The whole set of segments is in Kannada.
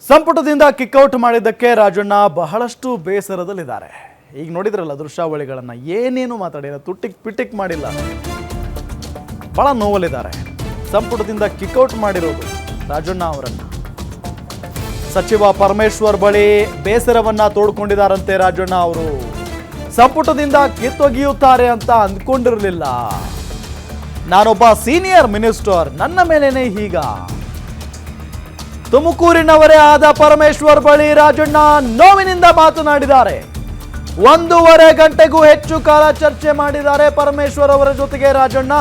ಸಂಪುಟದಿಂದ ಕಿಕ್ಔಟ್ ಮಾಡಿದ್ದಕ್ಕೆ ರಾಜಣ್ಣ ಬಹಳಷ್ಟು ಬೇಸರದಲ್ಲಿದ್ದಾರೆ. ಈಗ ನೋಡಿದ್ರಲ್ಲ ದೃಶ್ಯಾವಳಿಗಳನ್ನು, ಏನೇನು ಮಾತಾಡಿಲ್ಲ, ತುಟ್ಟಿಕ್ ಪಿಟಿಕ್ ಮಾಡಿಲ್ಲ, ಬಹಳ ನೋವಲ್ಲಿದ್ದಾರೆ. ಸಂಪುಟದಿಂದ ಕಿಕ್ಔಟ್ ಮಾಡಿರೋದು ರಾಜಣ್ಣ ಅವರನ್ನ. ಸಚಿವ ಪರಮೇಶ್ವರ್ ಬಳಿ ಬೇಸರವನ್ನ ತೋಡ್ಕೊಂಡಿದ್ದಾರಂತೆ ರಾಜಣ್ಣ ಅವರು. ಸಂಪುಟದಿಂದ ಕಿತ್ತೊಗೆಯುತ್ತಾರೆ ಅಂತ ಅಂದ್ಕೊಂಡಿರಲಿಲ್ಲ. ನಾನೊಬ್ಬ ಸೀನಿಯರ್ ಮಿನಿಸ್ಟರ್, ನನ್ನ ಮೇಲೇನೆ ಹೀಗ. ತುಮಕೂರಿನವರೇ ಆದ ಪರಮೇಶ್ವರ್ ಬಳಿ ರಾಜಣ್ಣ ನೋವಿನಿಂದ ಮಾತನಾಡಿದ್ದಾರೆ. 1.5 ಗಂಟೆಗೂ ಹೆಚ್ಚು ಕಾಲ ಚರ್ಚೆ ಮಾಡಿದ್ದಾರೆ ಪರಮೇಶ್ವರ್ ಅವರ ಜೊತೆಗೆ ರಾಜಣ್ಣ.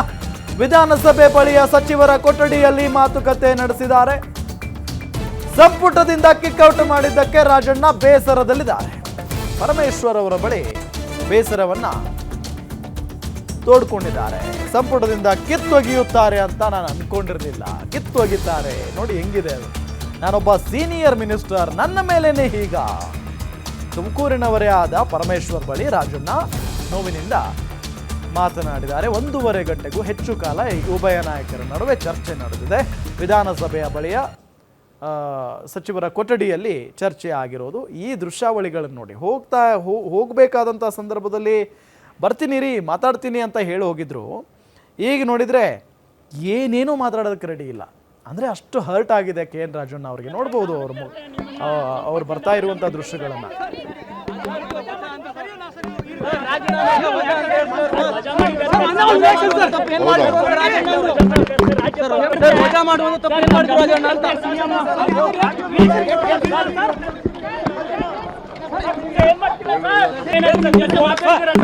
ವಿಧಾನಸಭೆ ಬಳಿಯ ಸಚಿವರ ಕೊಠಡಿಯಲ್ಲಿ ಮಾತುಕತೆ ನಡೆಸಿದ್ದಾರೆ. ಸಂಪುಟದಿಂದ ಕಿಕ್ಔಟ್ ಮಾಡಿದ್ದಕ್ಕೆ ರಾಜಣ್ಣ ಬೇಸರದಲ್ಲಿದ್ದಾರೆ. ಪರಮೇಶ್ವರ್ ಅವರ ಬಳಿ ಬೇಸರವನ್ನ ತೋಡ್ಕೊಂಡಿದ್ದಾರೆ. ಸಂಪುಟದಿಂದ ಕಿತ್ತೊಗೆಯುತ್ತಾರೆ ಅಂತ ನಾನು ಅನ್ಕೊಂಡಿರಲಿಲ್ಲ, ಕಿತ್ತೊಗಿತಾರೆ. ನೋಡಿ ಹೆಂಗಿದೆ ಅದು. ನಾನೊಬ್ಬ ಸೀನಿಯರ್ ಮಿನಿಸ್ಟರ್, ನನ್ನ ಮೇಲೇನೆ ಹೀಗ. ತುಮಕೂರಿನವರೇ ಆದ ಪರಮೇಶ್ವರ್ ಬಳಿ ರಾಜಣ್ಣ ನೋವಿನಿಂದ ಮಾತನಾಡಿದ್ದಾರೆ. 1.5 ಗಂಟೆಗೂ ಹೆಚ್ಚು ಕಾಲ ಉಭಯ ನಾಯಕರ ನಡುವೆ ಚರ್ಚೆ ನಡೆದಿದೆ. ವಿಧಾನಸಭೆಯ ಬಳಿಯ ಸಚಿವರ ಕೊಠಡಿಯಲ್ಲಿ ಚರ್ಚೆ ಆಗಿರೋದು. ಈ ದೃಶ್ಯಾವಳಿಗಳನ್ನು ನೋಡಿ, ಹೋಗಬೇಕಾದಂಥ ಸಂದರ್ಭದಲ್ಲಿ ಬರ್ತೀನಿ ರೀ, ಮಾತಾಡ್ತೀನಿ ಅಂತ ಹೇಳಿ ಹೋಗಿದ್ರು. ಈಗ ನೋಡಿದರೆ ಏನೇನೂ ಮಾತಾಡೋದಕ್ಕೆ ರೆಡಿ ಇಲ್ಲ. ಅಂದರೆ ಅಷ್ಟು ಹರ್ಟ್ ಆಗಿದೆ ಕೆ ಎನ್ ರಾಜಣ್ಣ ಅವರಿಗೆ. ನೋಡ್ಬೋದು ಅವ್ರು ಬರ್ತಾ ಇರುವಂಥ ದೃಶ್ಯಗಳನ್ನು.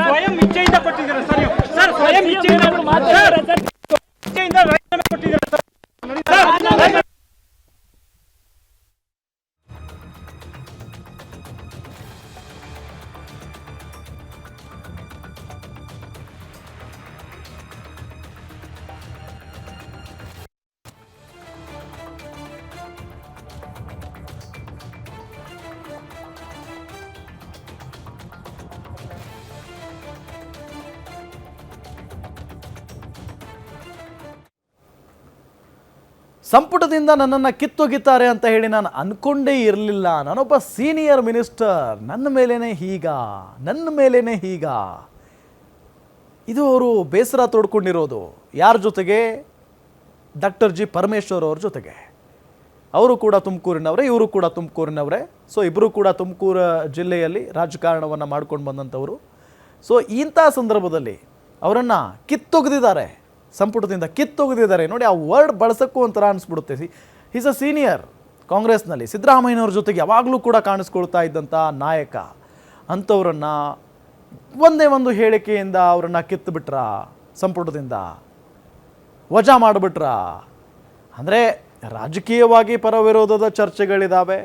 ಸ್ವಯಂ ಇಚ್ಛೆಯಿಂದ ಕೊಟ್ಟಿದ್ದೀರಾ ಸರ್? ಸ್ವಯಂ ಇಚ್ಛೆಯಿಂದ ಕೊಟ್ಟಿದ್ದೀರಾ ಸರ್? ಸಂಪುಟದಿಂದ ನನ್ನನ್ನು ಕಿತ್ತೊಗಿತಾರೆ ಅಂತ ಹೇಳಿ ನಾನು ಅನ್ಕೊಂಡೇ ಇರಲಿಲ್ಲ. ನಾನೊಬ್ಬ ಸೀನಿಯರ್ ಮಿನಿಸ್ಟರ್, ನನ್ನ ಮೇಲೇನೆ ಹೀಗ. ಇದು ಅವರು ಬೇಸರ ತೋಡ್ಕೊಂಡಿರೋದು. ಯಾರ ಜೊತೆಗೆ? ಡಾಕ್ಟರ್ ಜಿ ಪರಮೇಶ್ವರ್ ಅವ್ರ ಜೊತೆಗೆ. ಅವರು ಕೂಡ ತುಮಕೂರಿನವರೇ, ಇವರು ಕೂಡ ತುಮಕೂರಿನವರೇ. ಸೊ ಇಬ್ಬರು ಕೂಡ ತುಮಕೂರು ಜಿಲ್ಲೆಯಲ್ಲಿ ರಾಜಕಾರಣವನ್ನು ಮಾಡ್ಕೊಂಡು ಬಂದಂಥವರು. ಸೊ ಇಂಥ ಸಂದರ್ಭದಲ್ಲಿ ಅವರನ್ನು ಕಿತ್ತೊಗೆದಿದ್ದಾರೆ, ಸಂಪುಟದಿಂದ ಕಿತ್ತೊಗೆದಿದ್ದಾರೆ. ನೋಡಿ, ಆ ವರ್ಡ್ ಬಳಸೋಕ್ಕೂ ಒಂಥರ ಅನಿಸ್ಬಿಡುತ್ತೆ. ಈಸ್ ಅ ಸೀನಿಯರ್ ಕಾಂಗ್ರೆಸ್ನಲ್ಲಿ, ಸಿದ್ದರಾಮಯ್ಯನವ್ರ ಜೊತೆಗೆ ಯಾವಾಗಲೂ ಕೂಡ ಕಾಣಿಸ್ಕೊಳ್ತಾ ಇದ್ದಂಥ ನಾಯಕ. ಅಂಥವ್ರನ್ನು ಒಂದೇ ಒಂದು ಹೇಳಿಕೆಯಿಂದ ಅವರನ್ನು ಕಿತ್ತುಬಿಟ್ರ, ಸಂಪುಟದಿಂದ ವಜಾ ಮಾಡಿಬಿಟ್ರ. ಅಂದರೆ ರಾಜಕೀಯವಾಗಿ ಪರವಿರೋಧದ ಚರ್ಚೆಗಳಿದ್ದಾವೆ.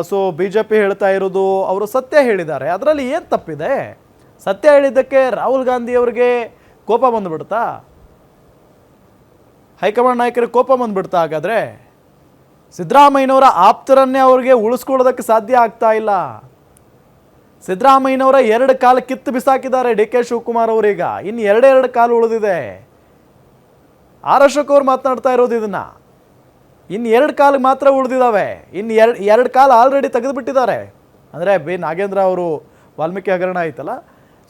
ಸೊ BJP ಹೇಳ್ತಾ ಇರೋದು ಅವರು ಸತ್ಯ ಹೇಳಿದ್ದಾರೆ. ಅದರಲ್ಲಿ ಏನು ತಪ್ಪಿದೆ? ಸತ್ಯ ಹೇಳಿದ್ದಕ್ಕೆ ರಾಹುಲ್ ಗಾಂಧಿ ಅವರಿಗೆ ಕೋಪ ಬಂದುಬಿಡ್ತಾ? ಹೈಕಮಾಂಡ್ ನಾಯಕರಿಗೆ ಕೋಪ ಬಂದುಬಿಡ್ತಾ? ಹಾಗಾದರೆ ಸಿದ್ದರಾಮಯ್ಯನವರ ಆಪ್ತರನ್ನೇ ಅವ್ರಿಗೆ ಉಳಿಸ್ಕೊಳ್ಳೋದಕ್ಕೆ ಸಾಧ್ಯ ಆಗ್ತಾ ಇಲ್ಲ. ಸಿದ್ದರಾಮಯ್ಯನವರ 2 ಕಾಲು ಕಿತ್ತು ಬಿಸಾಕಿದ್ದಾರೆ DK ಶಿವಕುಮಾರ್ ಅವರೀಗ. ಇನ್ನು 2 ಕಾಲು ಉಳಿದಿದೆ. ಆರ್ ಅಶೋಕ್ ಅವ್ರು ಮಾತನಾಡ್ತಾ ಇರೋದು ಇದನ್ನು. ಇನ್ನು 2 ಕಾಲು ಮಾತ್ರ ಉಳಿದಿದ್ದಾವೆ. ಇನ್ನು 2 ಕಾಲು ಆಲ್ರೆಡಿ ತೆಗೆದುಬಿಟ್ಟಿದ್ದಾರೆ. ಅಂದರೆ ಬಿ ನಾಗೇಂದ್ರ ಅವರು, ವಾಲ್ಮೀಕಿ ಹಗರಣ ಆಯ್ತಲ್ಲ,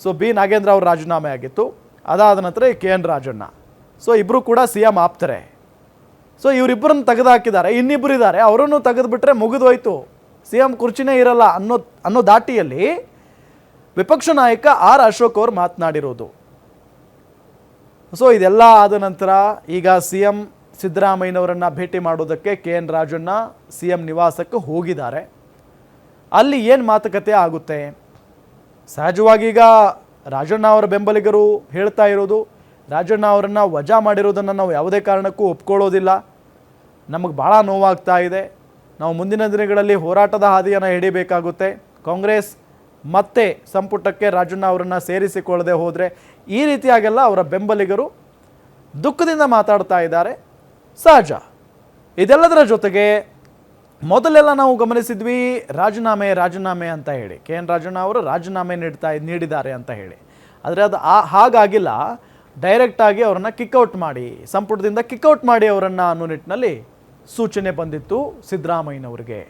ಸೊ ಬಿ ನಾಗೇಂದ್ರ ಅವರು ರಾಜೀನಾಮೆ ಆಗಿತ್ತು. ಅದಾದ ನಂತರ KN ರಾಜಣ್ಣ. ಸೊ ಇಬ್ಬರು ಕೂಡ CM ಆಪ್ತಾರೆ. ಸೊ ಇವರಿಬ್ಬರನ್ನು ತೆಗೆದುಹಾಕಿದ್ದಾರೆ. ಇನ್ನಿಬ್ಬರು ಇದ್ದಾರೆ, ಅವರನ್ನು ತೆಗೆದುಬಿಟ್ರೆ ಮುಗಿದೋಯ್ತು, CM ಕುರ್ಚಿನೇ ಇರಲ್ಲ ಅನ್ನೋ ದಾಟಿಯಲ್ಲಿ ವಿಪಕ್ಷ ನಾಯಕ ಆರ್ ಅಶೋಕ್ ಅವರು ಮಾತನಾಡಿರೋದು. ಸೊ ಇದೆಲ್ಲ ಆದ ನಂತರ ಈಗ CM ಸಿದ್ದರಾಮಯ್ಯನವರನ್ನು ಭೇಟಿ ಮಾಡೋದಕ್ಕೆ KN ರಾಜಣ್ಣ CM ನಿವಾಸಕ್ಕೆ ಹೋಗಿದ್ದಾರೆ. ಅಲ್ಲಿ ಏನು ಮಾತುಕತೆ ಆಗುತ್ತೆ? ಸಹಜವಾಗಿ ಈಗ ರಾಜಣ್ಣ ಅವರ ಬೆಂಬಲಿಗರು ಹೇಳ್ತಾ ಇರೋದು, ರಾಜಣ್ಣ ಅವರನ್ನು ವಜಾ ಮಾಡಿರೋದನ್ನು ನಾವು ಯಾವುದೇ ಕಾರಣಕ್ಕೂ ಒಪ್ಕೊಳ್ಳೋದಿಲ್ಲ. ನಮಗೆ ಭಾಳ ನೋವಾಗ್ತಾ ಇದೆ. ನಾವು ಮುಂದಿನ ದಿನಗಳಲ್ಲಿ ಹೋರಾಟದ ಹಾದಿಯನ್ನು ಹಿಡಿಬೇಕಾಗುತ್ತೆ. ಕಾಂಗ್ರೆಸ್ ಮತ್ತೆ ಸಂಪುಟಕ್ಕೆ ರಾಜಣ್ಣ ಅವರನ್ನು ಸೇರಿಸಿಕೊಳ್ಳದೆ ಹೋದರೆ ಈ ರೀತಿಯಾಗೆಲ್ಲ ಅವರ ಬೆಂಬಲಿಗರು ದುಃಖದಿಂದ ಮಾತಾಡ್ತಾ ಇದ್ದಾರೆ. ಸಹಜ. ಇದೆಲ್ಲದರ ಜೊತೆಗೆ ಮೊದಲೆಲ್ಲ ನಾವು ಗಮನಿಸಿದ್ವಿ ರಾಜೀನಾಮೆ ಅಂತ ಹೇಳಿ, KN ರಾಜಣ್ಣ ಅವರು ರಾಜೀನಾಮೆ ನೀಡಿದ್ದಾರೆ ಅಂತ ಹೇಳಿ. ಆದರೆ ಅದು ಹಾಗಾಗಿಲ್ಲ. ಡೈರೆಕ್ಟಾಗಿ ಅವರನ್ನು ಕಿಕ್ಔಟ್ ಮಾಡಿ, ಸಂಪುಟದಿಂದ ಕಿಕ್ಔಟ್ ಮಾಡಿ ಅವರನ್ನು ಅನ್ನೋ ನಿಟ್ಟಿನಲ್ಲಿ ಸೂಚನೆ ಬಂದಿತ್ತು ಸಿದ್ದರಾಮಯ್ಯನವರಿಗೆ.